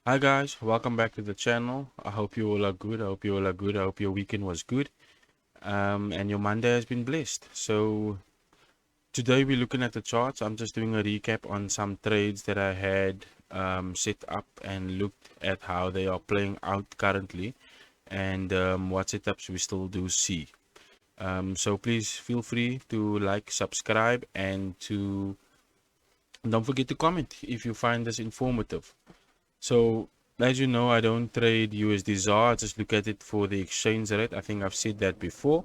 Hi guys, welcome back to the channel. I hope you all are good. I hope your weekend was good. And your Monday has been blessed. So today we're looking at the charts. I'm just doing a recap on some trades that I had set up and looked at how they are playing out currently and what setups we still do see. So please feel free to like, subscribe, and don't forget to comment if you find this informative. So, as you know, I don't trade USD ZAR. I just look at it for the exchange rate. I think I've said that before.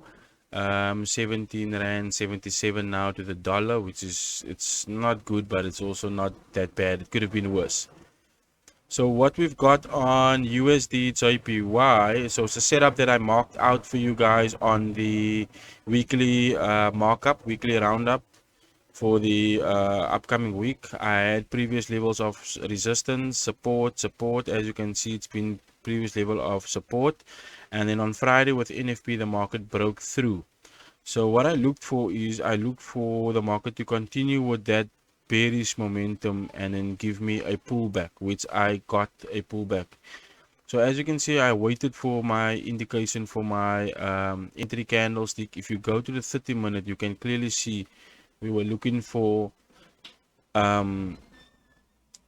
17 Rand 77 now to the dollar, which is, it's not good, but it's also not that bad. It could have been worse. So what we've got on USD JPY, so it's a setup that I marked out for you guys on the weekly markup, weekly roundup for the upcoming week. I had previous levels of resistance, support. As you can see, it's been previous level of support, and then on Friday with NFP the market broke through. So what I looked for is I looked for the market to continue with that bearish momentum and then give me a pullback, which I got a pullback. So as you can see, I waited for my indication for my entry candlestick. If you go to the 30-minute, you can clearly see we were looking um,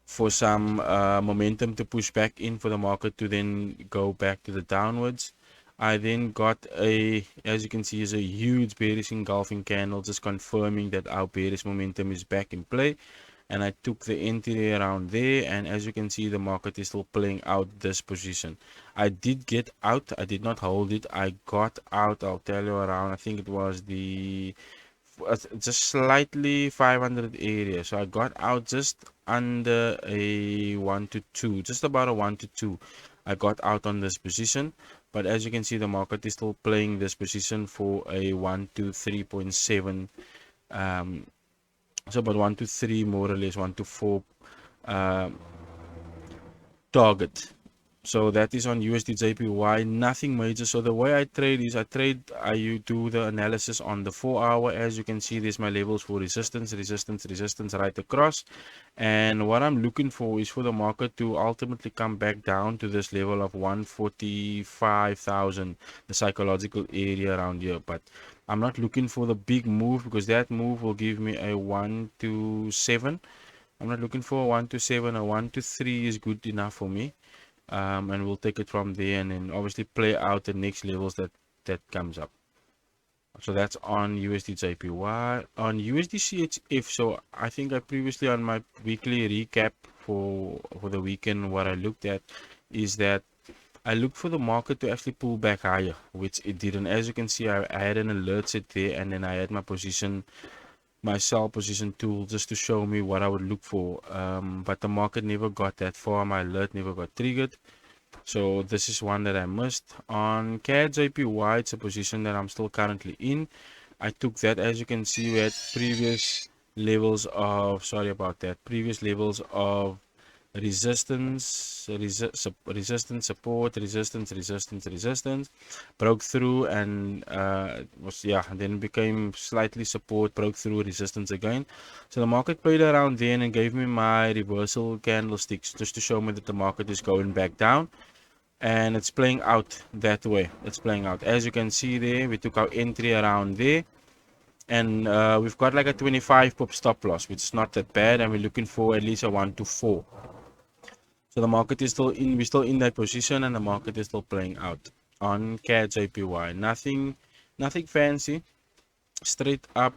for some momentum to push back in for the market to then go back to the downwards. I then got a, as you can see, is a huge bearish engulfing candle, just confirming that our bearish momentum is back in play. And I took the entry around there, and as you can see, the market is still playing out this position. I did get out, I did not hold it. I got out, I'll tell you, around, I think it was the just slightly 500 area. So I got out just under a 1 to 2, just about a 1 to 2. I got out on this position, but as you can see, the market is still playing this position for a 1 to 3.7, so about 1 to 3, more or less 1 to 4 target. So that is on USD JPY, nothing major. So the way I trade is I do the analysis on the 4-hour. As you can see, there's my levels for resistance right across. And what I'm looking for is for the market to ultimately come back down to this level of 145,000, the psychological area around here. But I'm not looking for the big move, because that move will give me a 1 to 7. I'm not looking for a 1 to 7. A 1 to 3 is good enough for me. And we'll take it from there, and then obviously play out the next levels that comes up. So that's on USD JPY. On USD CHF, so I think I previously on my weekly recap for the weekend, what I looked at is that I looked for the market to actually pull back higher, which it didn't. As you can see, I had an alert set there, and then I had my position, my sell position tool, just to show me what I would look for. But the market never got that far. My alert never got triggered. So this is one that I missed. On CAD JPY, it's a position that I'm still currently in. I took that. As you can see, we had previous levels of, sorry about that, previous levels of resistance, resistance, support, resistance, broke through, and was, yeah, then became slightly support, broke through, resistance again. So the market played around then and gave me my reversal candlesticks just to show me that the market is going back down, and it's playing out that way. It's playing out, as you can see there. We took our entry around there, and we've got like a 25 pip stop loss, which is not that bad, and we're looking for at least a 1 to 4. So the market is still in, we're still in that position, and the market is still playing out. On CAD JPY, nothing fancy, straight up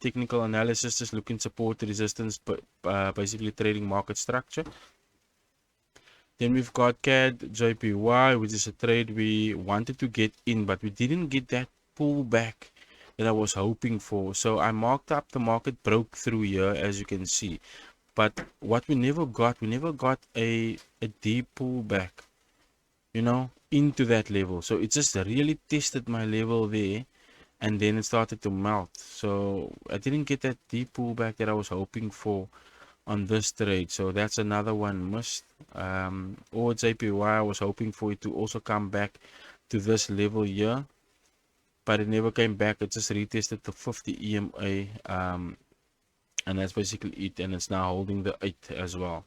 technical analysis, just looking support, resistance, but basically trading market structure. Then we've got CAD JPY, which is a trade we wanted to get in, but we didn't get that pullback that I was hoping for. So I marked up, the market broke through here, as you can see. But what we never got a deep pullback, you know, into that level. So it just really tested my level there, and then it started to melt. So I didn't get that deep pullback that I was hoping for on this trade. So that's another one missed. Or JPY, I was hoping for it to also come back to this level here, but it never came back. It just retested the 50 EMA, and that's basically it, and it's now holding the 8 as well.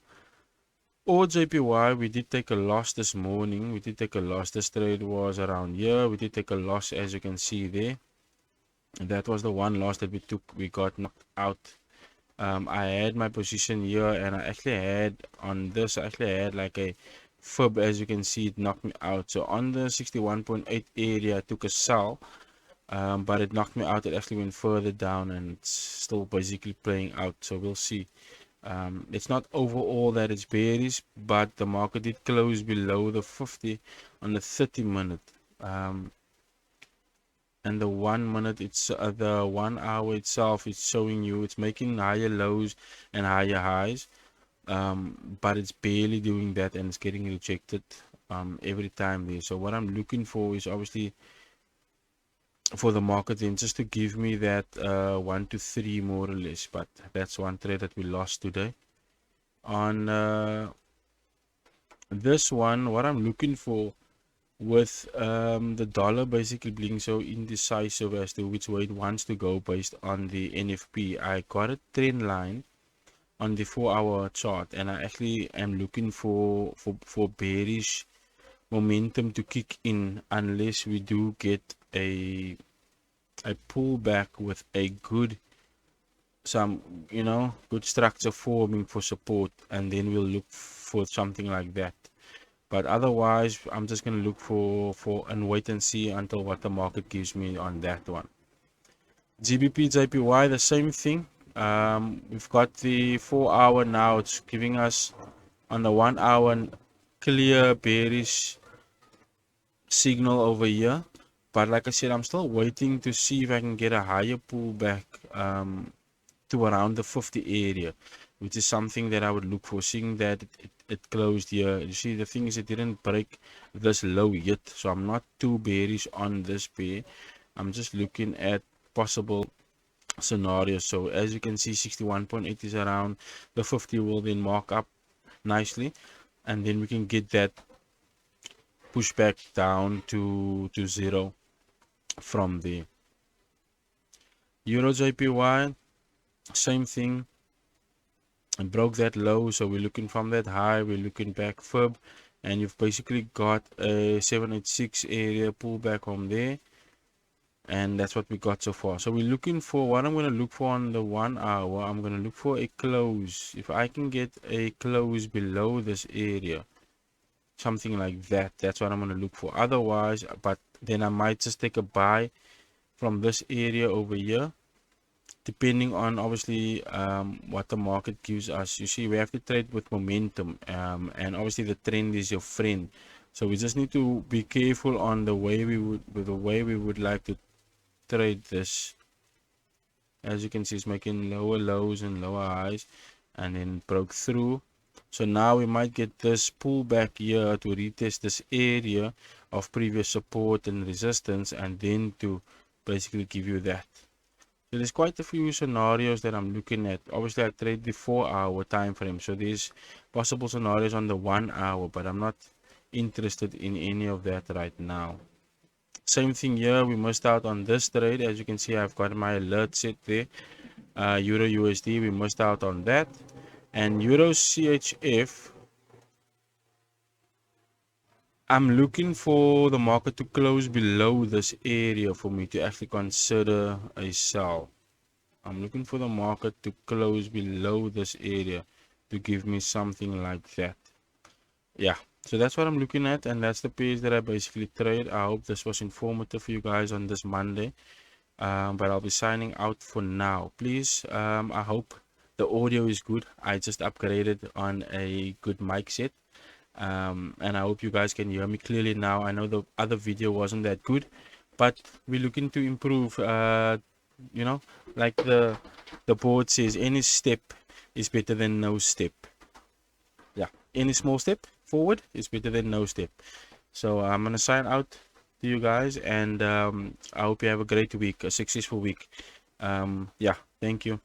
or JPY, we did take a loss this morning. We did take a loss. This trade was around here. We did take a loss, as you can see there. That was the one loss that we took. We got knocked out. I had my position here, and I actually had on this. I actually had like a fib, as you can see, it knocked me out. So on the 61.8 area, I took a sell, but it knocked me out. It actually went further down, and it's still basically playing out. So we'll see. It's not overall that it's bearish, but the market did close below the 50 on the 30-minute. And the 1 minute, it's the 1 hour itself, it's showing you it's making higher lows and higher highs, but it's barely doing that, and it's getting rejected every time there. So what I'm looking for is obviously for the market then just to give me that 1 to 3 more or less. But that's one trade that we lost today. On this one, what I'm looking for, with the dollar basically being so indecisive as to which way it wants to go based on the NFP, I got a trend line on the 4-hour chart, and I actually am looking for bearish momentum to kick in unless we do get a pullback with a good good structure forming for support, and then we'll look for something like that. But otherwise, I'm just going to look for and wait and see until what the market gives me on that one. GBP, JPY, the same thing. We've got the 4-hour now. It's giving us on the 1 hour clear bearish signal over here. But like I said, I'm still waiting to see if I can get a higher pullback to around the 50 area, which is something that I would look for, seeing that it closed here. You see, the thing is, it didn't break this low yet, so I'm not too bearish on this pair. I'm just looking at possible scenarios. So as you can see, 61.8 is around the 50, will then mark up nicely, and then we can get that pushback down to 0 from there. Euro JPY, same thing, and broke that low, so we're looking from that high, we're looking back fib, and you've basically got a 786 area pullback from there, and that's what we got so far. So we're looking for what I'm going to look for on the 1 hour. I'm going to look for a close. If I can get a close below this area, something like that, that's what I'm going to look for. Otherwise, but then I might just take a buy from this area over here, depending on obviously what the market gives us. You see, we have to trade with momentum, and obviously the trend is your friend, so we just need to be careful on the way we would like to trade this. As you can see, it's making lower lows and lower highs, and then broke through. So now we might get this pullback here to retest this area of previous support and resistance, and then to basically give you that. So there's quite a few scenarios that I'm looking at. Obviously, I trade the 4-hour time frame, so there's possible scenarios on the 1 hour, but I'm not interested in any of that right now. Same thing here, we missed out on this trade. As you can see, I've got my alert set there. Euro USD, we missed out on that. And Euro CHF, I'm looking for the market to close below this area for me to actually consider a sell. I'm looking for the market to close below this area to give me something like that. Yeah, so that's what I'm looking at, and that's the pairs that I basically trade. I hope this was informative for you guys on this Monday. But I'll be signing out for now. Please, I hope the audio is good. I just upgraded on a good mic set. And I hope you guys can hear me clearly now. I know the other video wasn't that good, but we're looking to improve. Like the board says, any step is better than no step. Yeah, any small step forward is better than no step. So I'm gonna sign out to you guys, and I hope you have a great week, a successful week. Yeah, thank you.